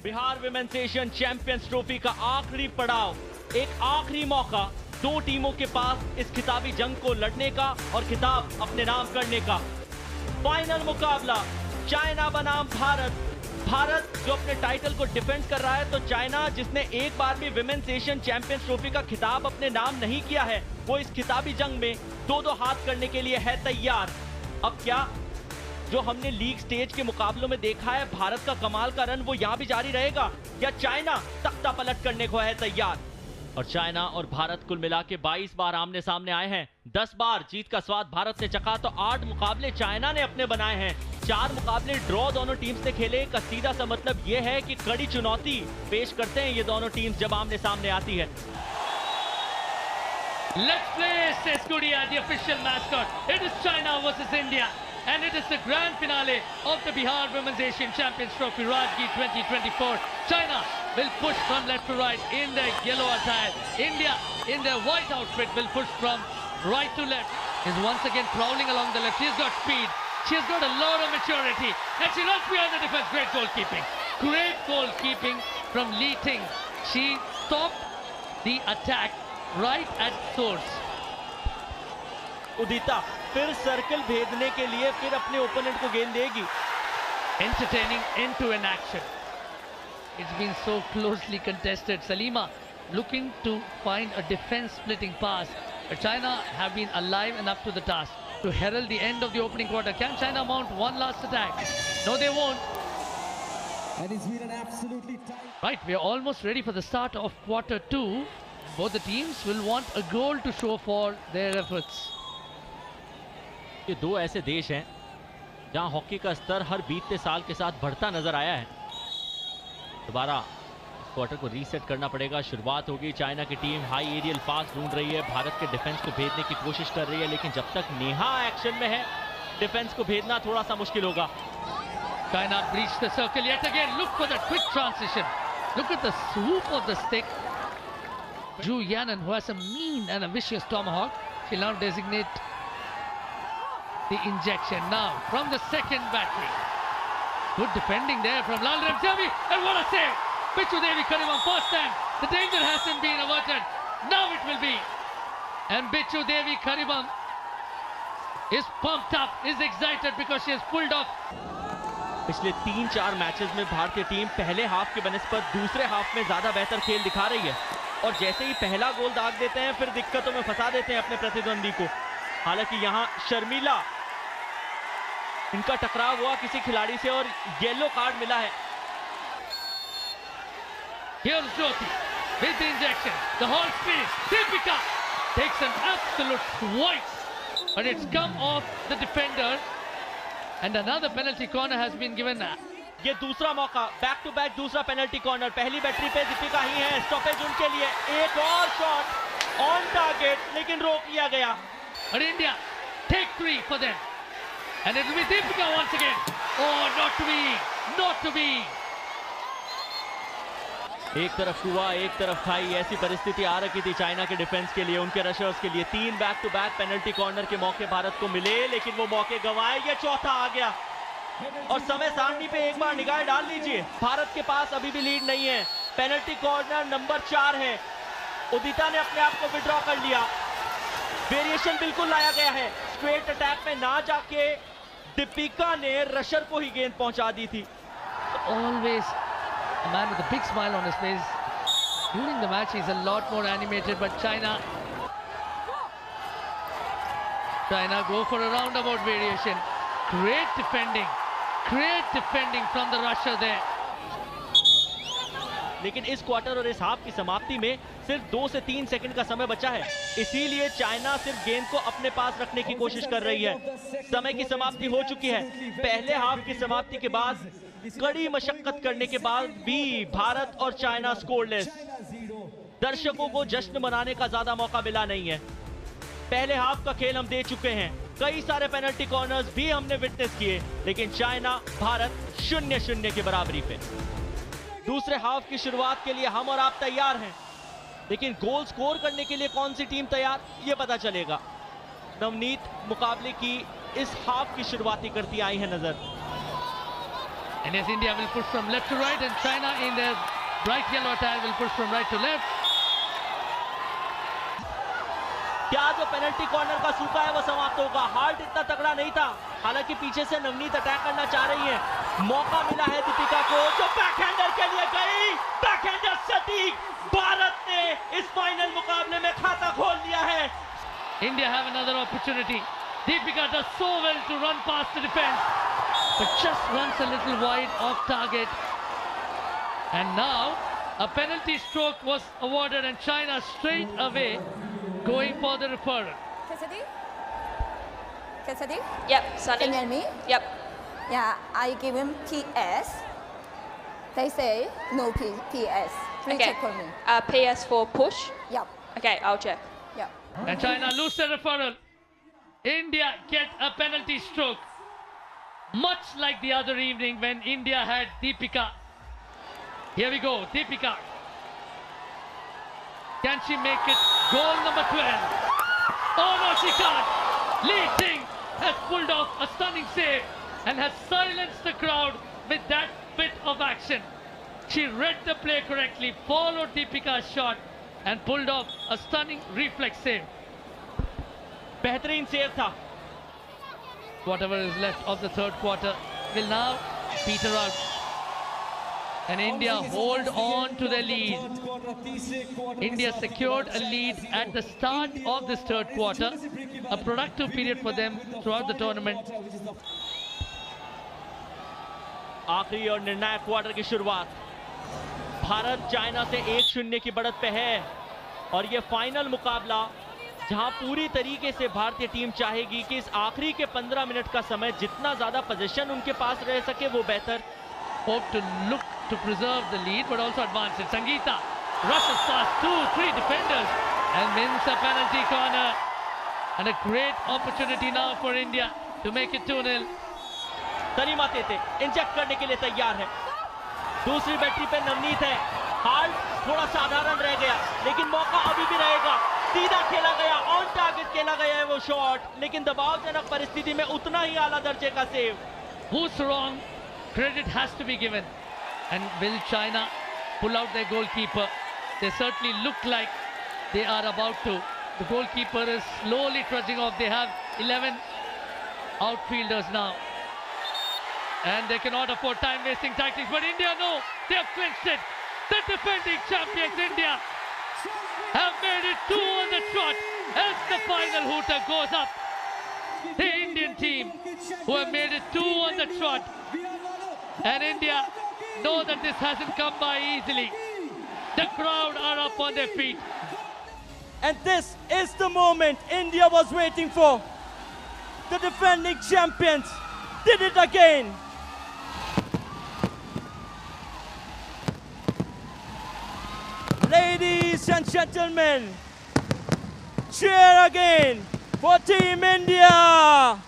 Bihar women's Asian champions trophy का आखिरी पड़ाव, एक आखिरी मौका दो टीमों के पास इस खिताबी जंग को लड़ने का और खिताब अपने नाम करने का। फाइनल मुकाबला चाइना बनाम भारत। भारत जो अपने टाइटल को डिफेंड कर रहा है, तो चाइना जिसने एक बार भी विमेंस एशियन चैंपियंस ट्रॉफी का खिताब अपने नाम नहीं किया है, वो इस खिताबी जंग में दो दो हाथ करने के लिए है तैयार। अब क्या जो हमने लीग स्टेज के मुकाबलों में देखा है भारत का कमाल का रन, वो यहाँ भी जारी रहेगा या चाइना तख्ता पलट करने को है तैयार? और चाइना और भारत कुल मिला के 22 बार आमने सामने आए हैं। 10 बार जीत का स्वाद भारत ने चखा, तो 8 मुकाबले चाइना ने अपने बनाए हैं। 4 मुकाबले ड्रॉ दोनों टीम्स ने खेले। का सीधा सा मतलब ये है कि कड़ी चुनौती पेश करते हैं ये दोनों टीम्स जब आमने सामने आती है। Let's play Seskudia, the official mascot. It is China versus India. And it is the grand finale of the Bihar Women's Asian Champions Trophy Rajgi 2024. China will push from left to right in their yellow attire. India in their white outfit will push from right to left. Is once again prowling along the left. She's got speed. She has got a lot of maturity. And she runs behind the defense. Great goalkeeping. Great goalkeeping from Li Ting. She stopped the attack right at source. उदिता फिर circle भेदने के लिए फिर अपने opponent को गेंद देगी। Entertaining end-to-end action. It's been so closely contested. Salima looking to find a defense-splitting pass. But China have been alive enough to the task to herald the end of the opening quarter. Can China mount one last attack? No, they won't. And it's been an absolutely tight. Right, we are almost ready for the start of quarter 2. Both the teams will want a goal to show for their efforts. ये दो ऐसे देश हैं जहां hockey का स्तर हर बीतते साल के साथ बढ़ता नजर आया है। दोबारा क्वार्टर को रीसेट करना पड़ेगा। शुरुआत होगी। चाइना की टीम हाई एरियल पास ढूंढ रही है, भारत के डिफेंस को भेदने की कोशिश कर रही है, लेकिन जब तक नेहा एक्शन में है डिफेंस को भेदना थोड़ा सा मुश्किल होगा। China breached the circle yet again. Look for that quick transition. Look at the swoop of the stick. Zhu Yanan, who has a mean and a vicious tomahawk, she'll now designate the injection now from the second battery. Good defending there from Lalram Javi, and what a save! Bichu Devi Karibam, first time the danger hasn't been averted. Now it will be. And Bichu Devi Karibam is pumped up, is excited because she has pulled off. पिछले 3-4 matches में भारतीय team पहले half के बनस्पत दूसरे half में ज्यादा बेहतर खेल दिखा रही है, और जैसे ही पहला गोल दाग देते हैं फिर दिक्कतों में फंसा देते हैं अपने प्रतिद्वंदी को। हालांकि यहाँ शर्मिला, इनका टकराव हुआ किसी खिलाड़ी से और येलो कार्ड मिला है। Here's Jyoti with the injection. The whole speed. Deepika takes an absolute swipe, but it's come off the defender. And another penalty corner has been given. ये दूसरा मौका, बैक टू बैक दूसरा penalty corner. पहली battery पे दीपिका ही है, stoppage उनके लिए। एक और शॉट ऑन टारगेट, लेकिन रोक लिया गया। But India take 3 for them. And it will be Deepika once again. Oh, not to be. Not to be. एक तरफ कुआ एक तरफ खाई, ऐसी परिस्थिति आ रखी थी चाइना के डिफेंस के लिए, उनके रशर्स के लिए। 3 back to back penalty corner के मौके भारत को मिले, लेकिन वो मौके गंवाए। ये चौथा आ गया और समय सारणी पे एक बार निगाह डाल लीजिए। भारत के पास अभी भी लीड नहीं है। पेनल्टी कॉर्नर नंबर 4 है। उदिता ने अपने आप को विड्रॉ कर लिया। वेरिएशन बिल्कुल लाया गया है। स्ट्रेट अटैक में ना जाके दीपिका ने रशर को ही गेंद पहुंचा दी थी। Always a man with a big smile on his face. During the match, he's a lot more animated, but China go for a roundabout variation. Great defending from the rusher there. लेकिन इस quarter और इस half की समाप्ति में सिर्फ 2 से 3 second का समय बचा है, इसीलिए चाइना सिर्फ गेंद को अपने पास रखने की कोशिश कर रही है। समय की समाप्ति हो चुकी है। पहले हाफ की समाप्ति के बाद कड़ी मशक्कत करने के बाद भी भारत और चाइना स्कोरलेस। दर्शकों को जश्न मनाने का ज्यादा मौका मिला नहीं है। पहले हाफ का खेल हम दे चुके हैं, कई सारे पेनल्टी कॉर्नर्स भी हमने विटनेस किए, लेकिन चाइना भारत 0-0 की बराबरी पे। दूसरे हाफ की शुरुआत के लिए हम और आप तैयार हैं, लेकिन गोल स्कोर करने के लिए कौन सी टीम तैयार, ये पता चलेगा। नवनीत मुकाबले की इस हाफ की शुरुआती करती आई है नजर। And as India will push from left to right, and China in their bright yellow attire will push from right to left. क्या जो पेनल्टी कॉर्नर का सूखा है वो समाप्त होगा? हार्ट इतना तगड़ा नहीं था, हालांकि पीछे से नवनीत अटैक करना चाह रही है। मौका मिला है दीपिका को, जो बैकहैंडर के लिए गई, बैकहैंडर सटीक। भारत ने इस फाइनल मुकाबले में खाता खोल लिया है। India have another opportunity. Deepika does so well to run past the defense, but just runs a little wide off target. And now a penalty stroke was awarded, and China straight away going for the referral. Cassidy? Cassidy? Yep, Sunny. Can you hear me? Yep. Yeah, I give him PS. They say no PS. Please Okay. check for me. PS for push. Yep, Okay, I'll check. yep. And China lose the referral. India get a penalty stroke. Much like the other evening when India had Deepika. Here we go, Deepika. Can she make it? Goal number 12. Oh no, she can't. Li Ting has pulled off a stunning save and has silenced the crowd with that bit of action. She read the play correctly, followed Deepika's shot and pulled off a stunning reflex save. बेहतरीन save था। Whatever is left of the third quarter will now peter out. And India hold on to their lead. India secured a lead at the start of this third quarter. A productive period for them throughout the tournament. आखिरी और निर्णायक quarter की शुरुआत। Bharat China से 1-0 की बढ़त पे है और ये फाइनल मुकाबला जहां पूरी तरीके से भारतीय टीम चाहेगी कि इस आखिरी के 15 मिनट का समय जितना ज्यादा पोजीशन उनके पास रह सके वो बेहतर। Hope to look to preserve the lead but also advance it. Sangeeta rushes past 2-3 defenders and wins a penalty corner. And a great opportunity now for India to make it 2-0. तनीमा तेते inject करने के लिए तैयार है। दूसरी battery पे नवनीत है। हाल थोड़ा साधारण रह गया लेकिन मौका अभी भी रहेगा। सीधा खेला गया, ऑन टारगेट खेला गया है वो शॉट, लेकिन दबावजनक परिस्थिति में उतना ही आला दर्जे का save. Who's wrong? Credit has to be given. And will China pull out their goalkeeper? They certainly look like they are about to. The goalkeeper is slowly trudging off. They have 11 outfielders now. And they cannot afford time-wasting tactics. But India, no, they have clinched it. The defending champions, India, have made it 2 on the trot as the final hooter goes up. The Indian team who have made it 2 on the trot. And India know that this hasn't come by easily. The crowd are up on their feet. And this is the moment India was waiting for. The defending champions did it again. Ladies and gentlemen, cheer again for Team India.